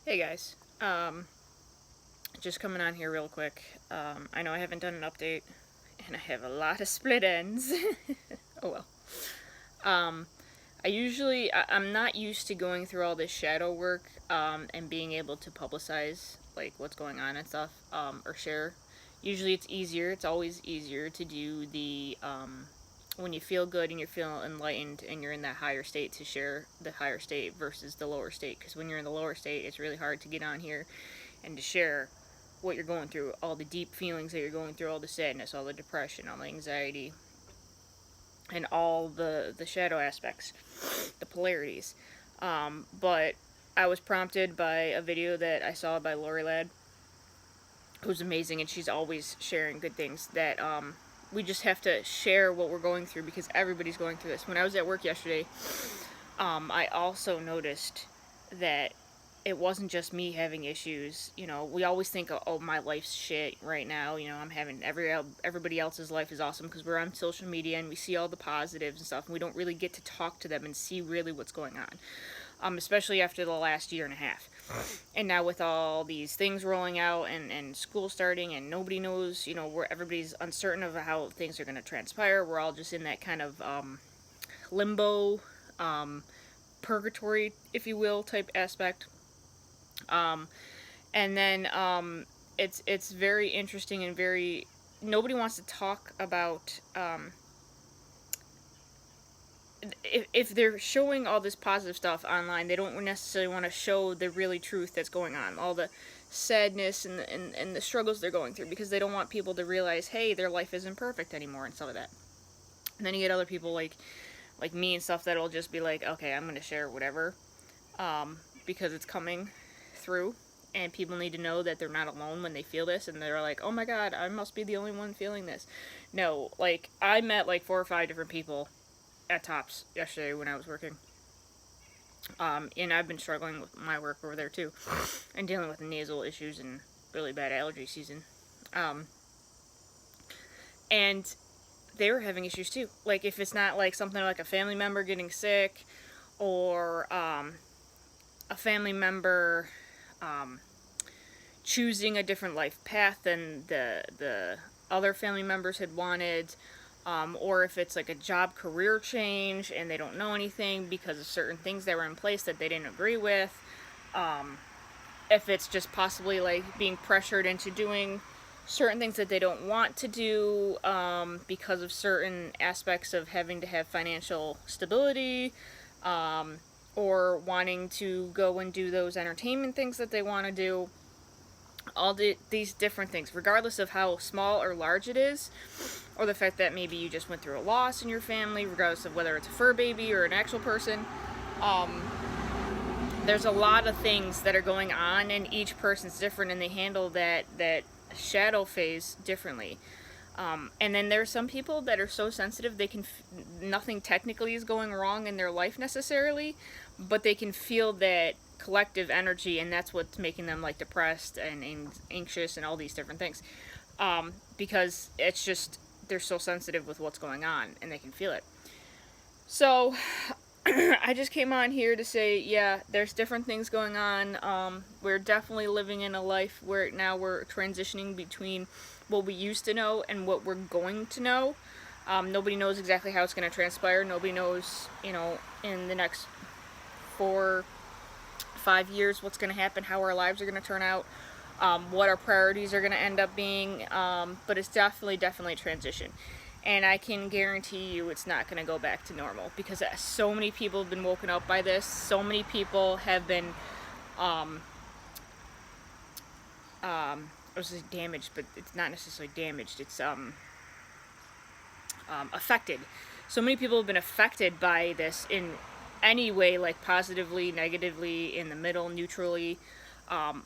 Hey guys, just coming on here real quick. I know I haven't done an update, and I have a lot of split ends. Oh well. Um, I'm not used to going through all this shadow work, and being able to publicize, like, what's going on and stuff, or share. Usually it's easier, it's always easier to do when you feel good and you feel enlightened and you're in that higher state, to share the higher state versus the lower state. Because when you're in the lower state, it's really hard to get on here and to share what you're going through, all the deep feelings that you're going through, all the sadness, all the depression, all the anxiety, and all the shadow aspects, the polarities. But I was prompted by a video that I saw by Lori Ladd, who's amazing, and she's always sharing good things, that we just have to share what we're going through because everybody's going through this. When I was at work yesterday, I also noticed that it wasn't just me having issues. You know, we always think, oh, my life's shit right now. You know, I'm having everybody else's life is awesome because we're on social media and we see all the positives and stuff, and we don't really get to talk to them and see really what's going on. Especially after the last year and a half. And now with all these things rolling out and school starting and nobody knows, you know, where everybody's uncertain of how things are going to transpire. We're all just in that kind of limbo, purgatory, if you will, type aspect. Um, and then it's very interesting and very, nobody wants to talk about if they're showing all this positive stuff online, they don't necessarily want to show the really truth that's going on, all the sadness and the struggles they're going through, because they don't want people to realize, hey, their life isn't perfect anymore and stuff like that. And then you get other people like me and stuff that'll just be like, okay, I'm gonna share whatever, because it's coming through, and people need to know that they're not alone when they feel this, and they're like, oh my god, I must be the only one feeling this. No, like, I met like 4 or 5 different people at Tops yesterday when I was working. And I've been struggling with my work over there too, and dealing with nasal issues and really bad allergy season. Um, and they were having issues too. Like, if it's not like something like a family member getting sick, or a family member um, choosing a different life path than the other family members had wanted, or if it's like a job career change and they don't know anything because of certain things that were in place that they didn't agree with, um, if it's just possibly like being pressured into doing certain things that they don't want to do, because of certain aspects of having to have financial stability, um, or wanting to go and do those entertainment things that they want to do, these different things, regardless of how small or large it is, or the fact that maybe you just went through a loss in your family, regardless of whether it's a fur baby or an actual person. Um, there's a lot of things that are going on, and each person's different, and they handle that shadow phase differently. And then there's some people that are so sensitive they can nothing technically is going wrong in their life necessarily, but they can feel that collective energy, and that's what's making them like depressed and anxious and all these different things, because it's just they're so sensitive with what's going on and they can feel it. So I just came on here to say, yeah, there's different things going on. We're definitely living in a life where now we're transitioning between what we used to know and what we're going to know. Nobody knows exactly how it's going to transpire. Nobody knows, you know, in the next 4, 5 years what's going to happen, how our lives are going to turn out, what our priorities are going to end up being. But it's definitely a transition. And I can guarantee you it's not going to go back to normal, because so many people have been woken up by this. So many people have been, I was saying damaged, but it's not necessarily damaged. It's affected. So many people have been affected by this in any way, like positively, negatively, in the middle, neutrally. Um,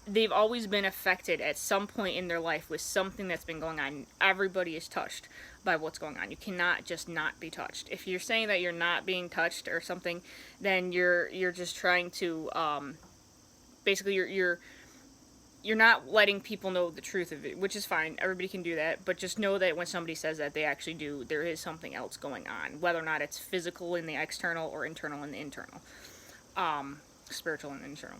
they've always been affected at some point in their life with something that's been going on. Everybody is touched by what's going on. You cannot just not be touched. If you're saying that you're not being touched or something, then you're just trying to basically you're not letting people know the truth of it, which is fine. Everybody can do that, but just know that when somebody says that, they actually do. There is something else going on, whether or not it's physical in the external or internal in the internal, spiritual and internal.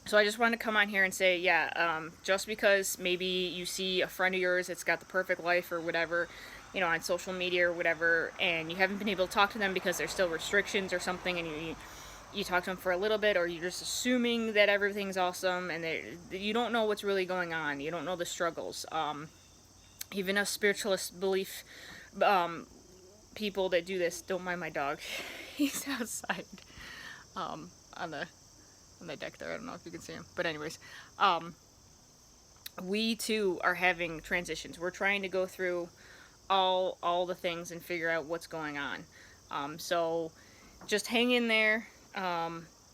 So I just wanted to come on here and say, yeah, just because maybe you see a friend of yours that's got the perfect life or whatever, you know, on social media or whatever, and you haven't been able to talk to them because there's still restrictions or something, and you talk to them for a little bit, or you're just assuming that everything's awesome, and you don't know what's really going on. You don't know the struggles. Even us spiritualist belief people that do this, don't mind my dog. He's outside on the deck there. I don't know if you can see him. But anyways, we too are having transitions. We're trying to go through all the things and figure out what's going on. So just hang in there.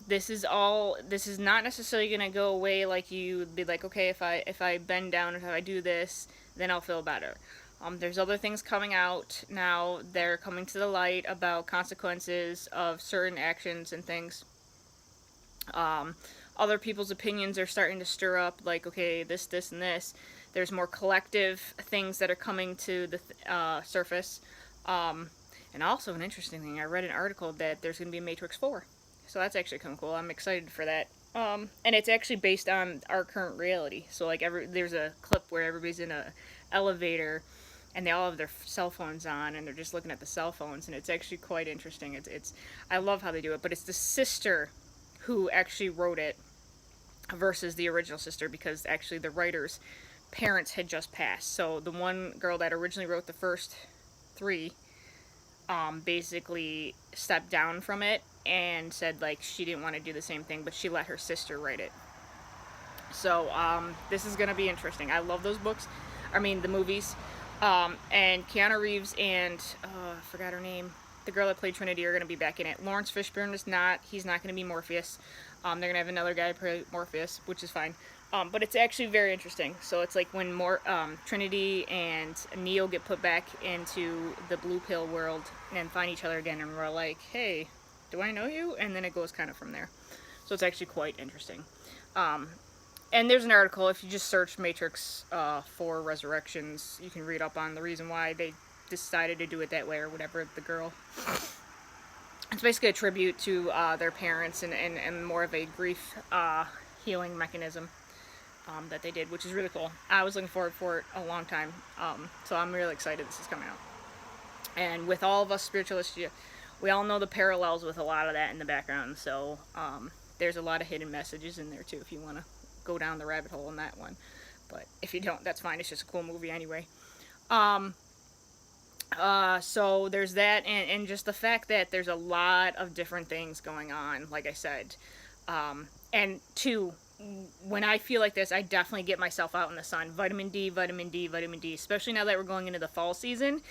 This is not necessarily gonna go away like you would be like, okay, if I bend down, if I do this, then I'll feel better. There's other things coming out now. They're coming to the light about consequences of certain actions and things. Other people's opinions are starting to stir up, like, okay, this, and this. There's more collective things that are coming to the surface. And also an interesting thing, I read an article that there's going to be a Matrix 4. So that's actually kind of cool. I'm excited for that. And it's actually based on our current reality. So, like, there's a clip where everybody's in a elevator and they all have their cell phones on and they're just looking at the cell phones, and it's actually quite interesting. I love how they do it, but it's the sister who actually wrote it versus the original sister, because actually the writer's parents had just passed. So the one girl that originally wrote the first 3 basically stepped down from it and said, like, she didn't want to do the same thing, but she let her sister write it. So this is going to be interesting. I love those books. I mean, the movies. And Keanu Reeves and I forgot her name, the girl that played Trinity, are going to be back in it. Lawrence Fishburne is not. He's not going to be Morpheus. They're going to have another guy play Morpheus, which is fine. But it's actually very interesting. So it's like when Trinity and Neo get put back into the blue pill world and find each other again, and we're like, hey, do I know you? And then it goes kind of from there. So it's actually quite interesting. And there's an article, if you just search Matrix 4 Resurrections, you can read up on the reason why they decided to do it that way, or whatever, the girl. It's basically a tribute to their parents and more of a grief healing mechanism that they did, which is really cool. I was looking forward for it a long time, so I'm really excited this is coming out. And with all of us spiritualists, we all know the parallels with a lot of that in the background, so there's a lot of hidden messages in there too, if you want to go down the rabbit hole in that one. But if you don't, that's fine. It's just a cool movie anyway. So there's that, and just the fact that there's a lot of different things going on, like I said. And 2, when I feel like this, I definitely get myself out in the sun. Vitamin D, vitamin D, vitamin D, especially now that we're going into the fall season,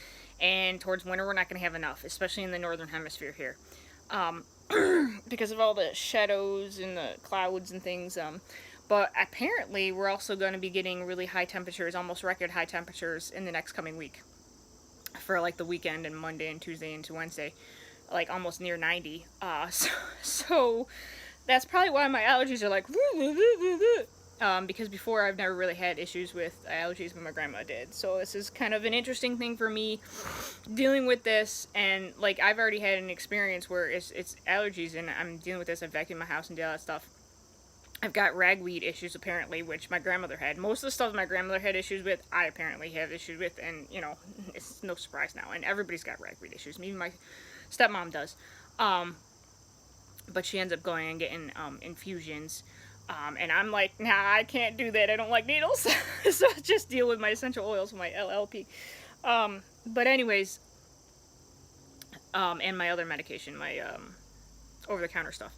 and towards winter we're not going to have enough, especially in the northern hemisphere here. Because of all the shadows and the clouds and things. But apparently we're also going to be getting really high temperatures, almost record high temperatures in the next coming week. For like the weekend and Monday and Tuesday into Wednesday. Like almost near 90. So that's probably why my allergies are like... because before I've never really had issues with allergies, but my grandma did. So this is kind of an interesting thing for me, dealing with this. And like I've already had an experience where it's allergies and I'm dealing with this. I vacuum my house and do all that stuff. I've got ragweed issues apparently, which my grandmother had. Most of the stuff my grandmother had issues with, I apparently have issues with, and you know, it's no surprise now. And everybody's got ragweed issues. Even my stepmom does. But she ends up going and getting infusions. And I'm like, nah, I can't do that. I don't like needles. So just deal with my essential oils, my LLP. But anyways, and my other medication, my over-the-counter stuff.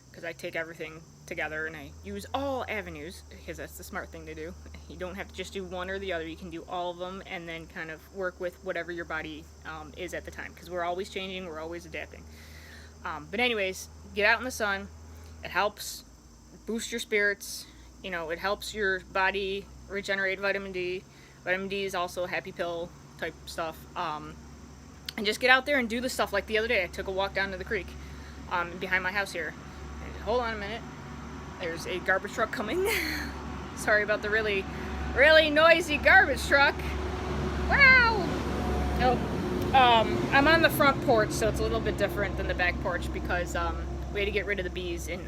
Because I take everything together and I use all avenues, because that's the smart thing to do. You don't have to just do one or the other. You can do all of them and then kind of work with whatever your body is at the time. Because we're always changing, we're always adapting. But anyways, get out in the sun. It helps boost your spirits. You know, it helps your body regenerate vitamin D. Vitamin D is also a happy pill type stuff. And just get out there and do the stuff. Like the other day, I took a walk down to the creek behind my house here. Hold on a minute. There's a garbage truck coming. Sorry about the really, really noisy garbage truck. Wow! Oh, I'm on the front porch, so it's a little bit different than the back porch because we had to get rid of the bees in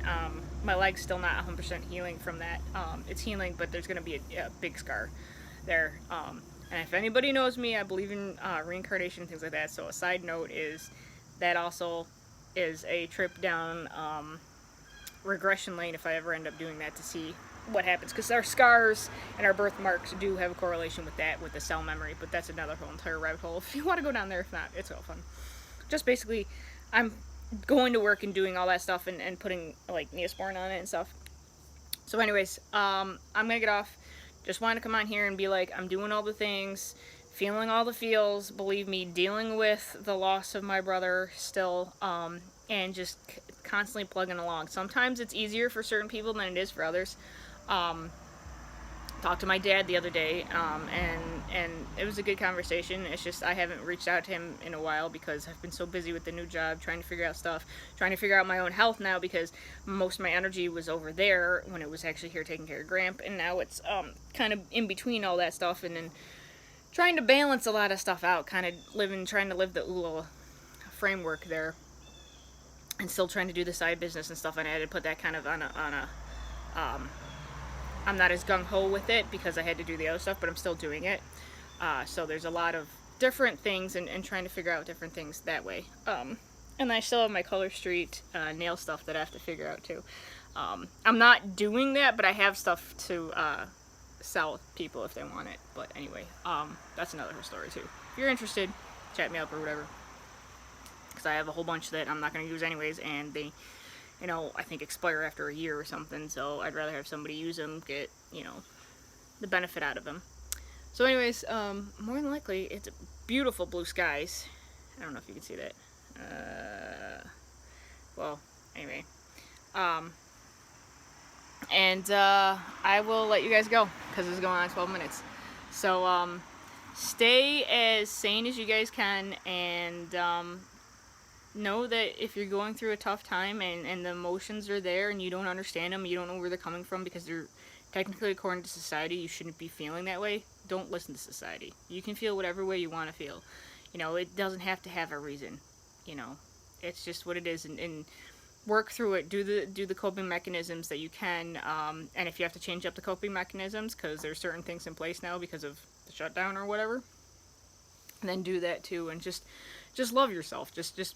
my leg's still not 100% healing from that. It's healing, but there's going to be a big scar there. And if anybody knows me, I believe in reincarnation and things like that. So a side note is that also is a trip down regression lane if I ever end up doing that, to see what happens, because our scars and our birthmarks do have a correlation with that, with the cell memory. But that's another whole entire rabbit hole if you want to go down there. If not, it's all fun. Just basically, I'm going to work and doing all that stuff and putting like Neosporin on it and stuff. So anyways, I'm gonna get off. Just wanted to come on here and be like, I'm doing all the things, feeling all the feels, believe me, dealing with the loss of my brother still, and just constantly plugging along. Sometimes it's easier for certain people than it is for others. Talked to my dad the other day, and it was a good conversation. It's just I haven't reached out to him in a while because I've been so busy with the new job, trying to figure out stuff, trying to figure out my own health now, because most of my energy was over there when it was actually here taking care of Gramp, and now it's kind of in between all that stuff, and then trying to balance a lot of stuff out, kind of trying to live the ULA framework there, and still trying to do the side business and stuff. And I had to put that kind of on a I'm not as gung-ho with it because I had to do the other stuff, but I'm still doing it. So there's a lot of different things, and trying to figure out different things that way. And I still have my Color Street nail stuff that I have to figure out too. I'm not doing that, but I have stuff to sell people if they want it. But anyway, that's another story too. If you're interested, chat me up or whatever. Because I have a whole bunch that I'm not going to use anyways, and they, you know, I think expire after a year or something, so I'd rather have somebody use them, get, you know, the benefit out of them. So anyways, more than likely, it's beautiful blue skies. I don't know if you can see that. Well, anyway. And I will let you guys go, because it's going on 12 minutes. So, stay as sane as you guys can, and know that if you're going through a tough time and the emotions are there and you don't understand them, you don't know where they're coming from, because they're technically, according to society, you shouldn't be feeling that way. Don't listen to society. You can feel whatever way you want to feel. You know, it doesn't have to have a reason. You know, it's just what it is, and work through it. Do the coping mechanisms that you can, and if you have to change up the coping mechanisms because there's certain things in place now because of the shutdown or whatever, then do that too. And just love yourself. Just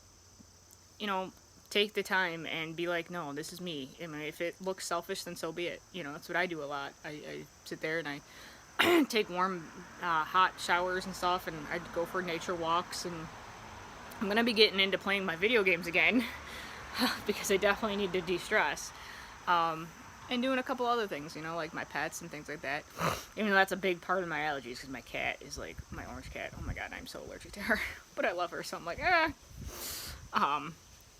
you know, take the time and be like, no, this is me. I mean, if it looks selfish, then so be it. You know, that's what I do a lot. I sit there and I take warm, hot showers and stuff, and I go for nature walks, and I'm going to be getting into playing my video games again because I definitely need to de-stress. And doing a couple other things, you know, like my pets and things like that. Even though that's a big part of my allergies, because my cat is like, my orange cat, oh my god, I'm so allergic to her. But I love her, so I'm like,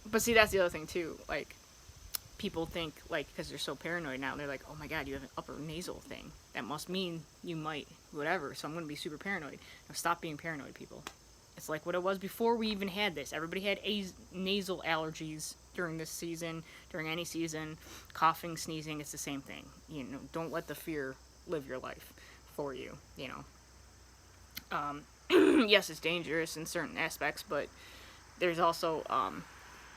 But see, that's the other thing too, like, people think, like, because they're so paranoid now, they're like, oh my god, you have an upper nasal thing. That must mean you might, whatever, so I'm going to be super paranoid. Now, stop being paranoid, people. It's like what it was before we even had this. Everybody had nasal allergies during this season, during any season. Coughing, sneezing, it's the same thing. You know, don't let the fear live your life for you, you know. Yes, it's dangerous in certain aspects, but there's also,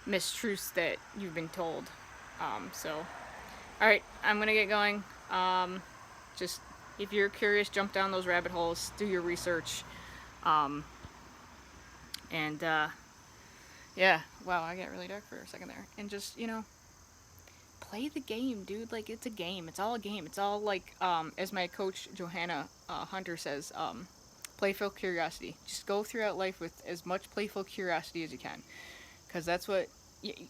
mistruths that you've been told. So, alright, I'm gonna get going. Just, if you're curious, jump down those rabbit holes, do your research. Yeah, wow, I got really dark for a second there. And just, you know, play the game, dude. Like, it's a game. It's all a game. It's all like, as my coach, Johanna Hunter, says, playful curiosity. Just go throughout life with as much playful curiosity as you can. Because that's what,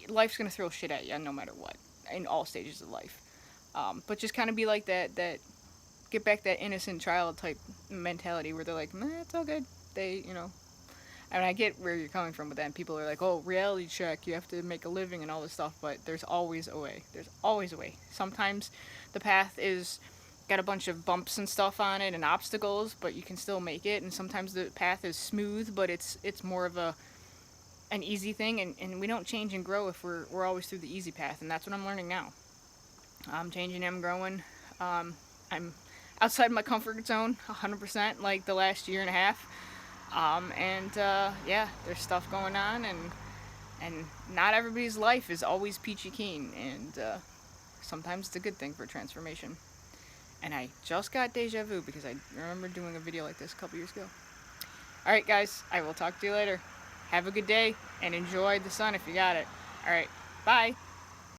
life's going to throw shit at you no matter what, in all stages of life. But just kind of be like that, get back that innocent child type mentality where they're like, man, it's all good. They, you know, I mean, I get where you're coming from with that, and people are like, oh, reality check, you have to make a living and all this stuff, but there's always a way. There's always a way. Sometimes the path is got a bunch of bumps and stuff on it and obstacles, but you can still make it, and sometimes the path is smooth, but it's more of an easy thing, and we don't change and grow if we're always through the easy path, and that's what I'm learning now. I'm changing, I'm growing. I'm outside my comfort zone 100%, like the last year and a half. Yeah, there's stuff going on, and not everybody's life is always peachy keen, and Sometimes it's a good thing for transformation. And I just got deja vu because I remember doing a video like this a couple years ago. Alright guys, I will talk to you later. Have a good day and enjoy the sun if you got it. Alright, bye!